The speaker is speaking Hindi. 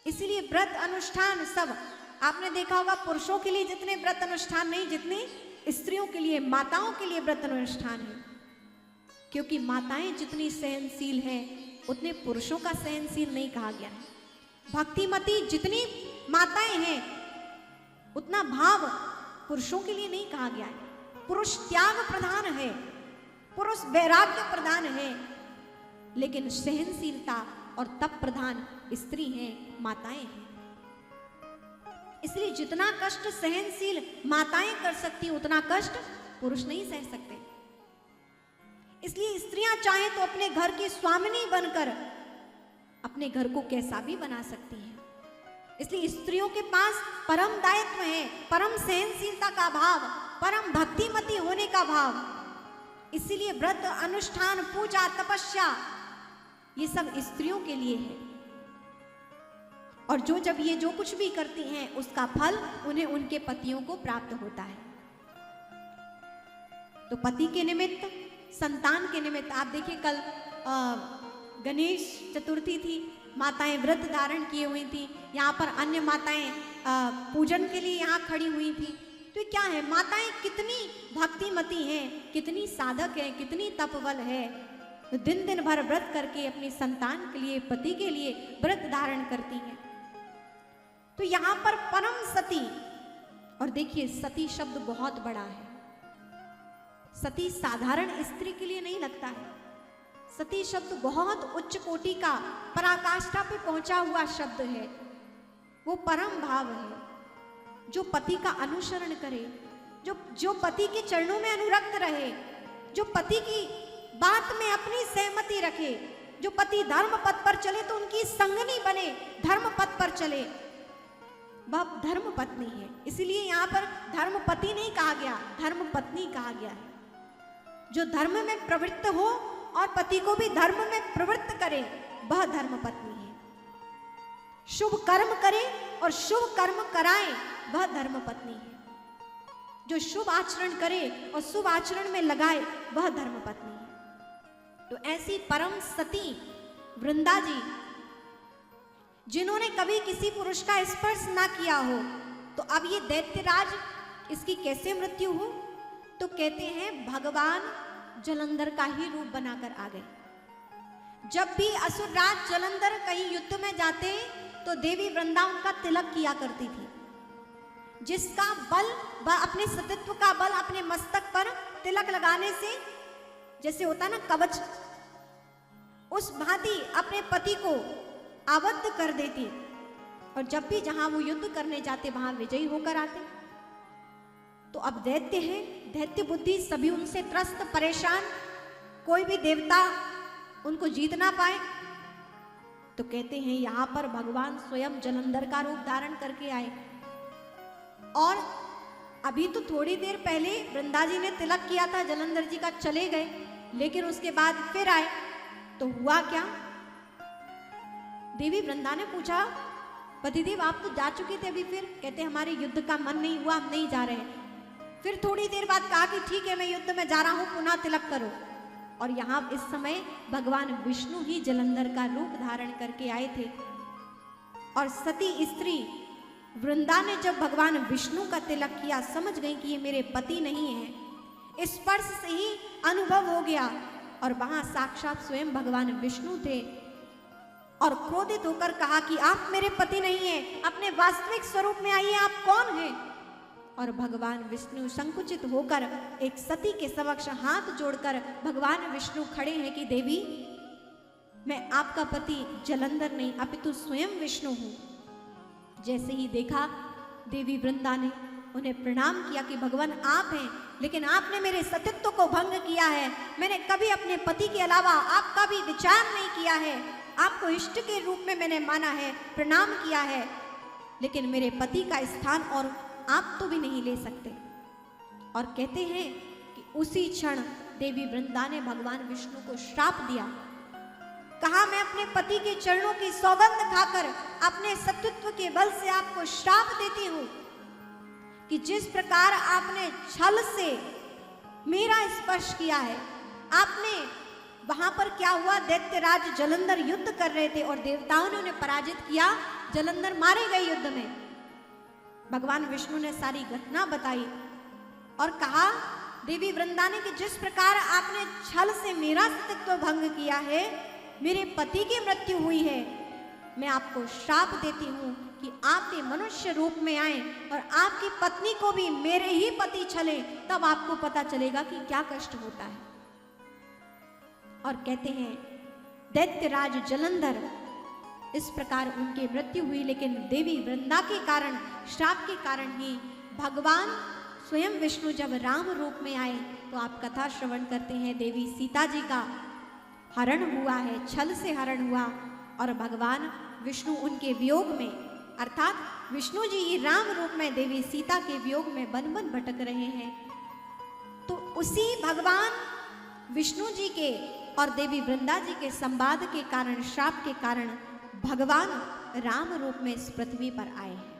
इसीलिए व्रत अनुष्ठान सब आपने देखा होगा, पुरुषों के लिए जितने व्रत अनुष्ठान नहीं, जितने स्त्रियों के लिए, माताओं के लिए व्रत अनुष्ठान है। क्योंकि माताएं जितनी सहनशील हैं उतने पुरुषों का सहनशील नहीं कहा गया है। भक्तिमती जितनी माताएं हैं उतना भाव पुरुषों के लिए नहीं कहा गया है। पुरुष त्याग प्रधान है, पुरुष वैराग्य प्रधान है, लेकिन सहनशीलता और तप प्रधान स्त्री हैं, माताएं हैं। इसलिए जितना कष्ट सहनशील माताएं कर सकती उतना कष्ट पुरुष नहीं सह सकते। इसलिए स्त्रियां चाहें तो अपने घर की स्वामिनी बनकर अपने घर को कैसा भी बना सकती हैं। इसलिए स्त्रियों के पास परम दायित्व है, परम सहनशीलता का भाव, परम भक्तिमती होने का भाव। इसीलिए व्रत अनुष्ठान पूजा तपस्या ये सब स्त्रियों के लिए है। और जब ये जो कुछ भी करती हैं उसका फल उन्हें उनके पतियों को प्राप्त होता है। तो पति के निमित्त, संतान के निमित्त, आप देखिए कल गणेश चतुर्थी थी, माताएं व्रत धारण किए हुई थी। यहाँ पर अन्य माताएं पूजन के लिए यहाँ खड़ी हुई थी। तो क्या है, माताएं कितनी भक्तिमती हैं, कितनी साधक हैं, कितनी तपबल है। तो दिन दिन भर व्रत करके अपनी संतान के लिए, पति के लिए व्रत धारण करती हैं। तो यहाँ पर परम सती, और देखिए सती शब्द बहुत बड़ा है। सती साधारण स्त्री के लिए नहीं लगता है। सती शब्द बहुत उच्च कोटि का, पराकाष्ठा पे पहुंचा हुआ शब्द है। वो परम भाव है। जो पति का अनुसरण करे, जो पति के चरणों में अनुरक्त रहे, जो पति की बात में अपनी सहमति रखे, जो पति धर्म पथ पर चले तो उनकी संगनी बने, धर्म पथ पर चले, वह धर्म पत्नी है। इसलिए यहाँ पर धर्म पति नहीं कहा गया, धर्म पत्नी कहा गया है। जो धर्म में प्रवृत्त हो और पति को भी धर्म में प्रवृत्त करे, वह धर्म पत्नी है। शुभ कर्म करे और शुभ कर्म कराए, वह धर्म पत्नी है। जो शुभ आचरण करे और शुभ आचरण में लगाए, वह धर्म पत्नी है। तो ऐसी परम सती वृंदा जी, जिन्होंने कभी किसी पुरुष का स्पर्श ना किया हो, तो अब ये दैत्यराज, इसकी कैसे मृत्यु हो? तो कहते हैं भगवान जलंधर का ही रूप बनाकर आ गए। जब भी असुरराज जलंधर कहीं युद्ध में जाते तो देवी वृंदा उनका तिलक किया करती थी। जिसका बल, वह अपने सतीत्व का बल अपने मस्तक पर तिलक लगाने से जैसे होता ना कवच, उस भांति अपने पति को आबद्ध कर देती। और जब भी जहां वो युद्ध करने जाते वहां विजयी होकर आते। तो अब दैत्य है, दैत्य बुद्धि, सभी उनसे त्रस्त परेशान, कोई भी देवता उनको जीत ना पाए। तो कहते हैं यहां पर भगवान स्वयं जलंधर का रूप धारण करके आए। और अभी तो थोड़ी देर पहले वृंदा जी ने तिलक किया था जलंधर जी का, चले गए, लेकिन उसके बाद फिर आए। तो हुआ क्या? देवी वृंदा ने पूछा, पतिदेव आप तो जा चुके थे, अभी फिर? कहते हमारे युद्ध का मन नहीं हुआ, हम नहीं जा रहे। फिर थोड़ी देर बाद कहा कि ठीक है मैं युद्ध में जा रहा हूं, पुनः तिलक करो। और यहां इस समय भगवान विष्णु ही जलंधर का रूप धारण करके आए थे। और सती स्त्री वृंदा ने जब भगवान विष्णु का तिलक किया, समझ गई कि ये मेरे पति नहीं है। स्पर्श से ही अनुभव हो गया। और वहां साक्षात स्वयं भगवान विष्णु थे। और क्रोधित होकर कहा कि आप मेरे पति नहीं हैं, अपने वास्तविक स्वरूप में आइए, आप कौन हैं? और भगवान विष्णु संकुचित होकर एक सती के समक्ष हाथ जोड़कर भगवान विष्णु खड़े हैं कि देवी, मैं आपका पति जलंधर नहीं अपितु स्वयं विष्णु हूं। जैसे ही देखा, देवी वृंदा ने उन्हें प्रणाम किया कि भगवान आप हैं, लेकिन आपने मेरे सतीत्व को भंग किया है। मैंने कभी अपने पति के अलावा आपका भी विचार नहीं किया है। आपको इष्ट के रूप में मैंने माना है, प्रणाम किया है, लेकिन मेरे पति का स्थान और आप तो भी नहीं ले सकते। और कहते हैं कि उसी क्षण देवी वृंदा ने भगवान विष्णु को श्राप दिया। कहा मैं अपने पति के चरणों की सौगंध खाकर अपने सतीत्व के बल से आपको श्राप देती हूं कि जिस प्रकार आपने छल से मेरा स्पर्श किया है, आपने वहां पर क्या हुआ, दैत्यराज जलंधर युद्ध कर रहे थे और देवताओं ने उन्हें पराजित किया। जलंधर मारे गए युद्ध में। भगवान विष्णु ने सारी घटना बताई और कहा, देवी वृंदानी कि जिस प्रकार आपने छल से मेरा अस्तित्व भंग किया है, मेरे पति की मृत्यु हुई है, मैं आपको श्राप देती हूं कि आप भी मनुष्य रूप में आए और आपकी पत्नी को भी मेरे ही पति छले, तब आपको पता चलेगा कि क्या कष्ट होता है। और कहते हैं दैत्यराज जलंधर, इस प्रकार उनकी मृत्यु हुई, लेकिन देवी वृंदा के कारण, श्राप के कारण ही भगवान स्वयं विष्णु जब राम रूप में आए तो आप कथा श्रवण करते हैं, देवी सीता जी का हरण हुआ है, छल से हरण हुआ और भगवान विष्णु उनके वियोग में, अर्थात विष्णु जी ही राम रूप में देवी सीता के वियोग में बन बन भटक रहे हैं। तो उसी भगवान विष्णु जी के और देवी वृंदा जी के संवाद के कारण, श्राप के कारण भगवान राम रूप में इस पृथ्वी पर आए हैं।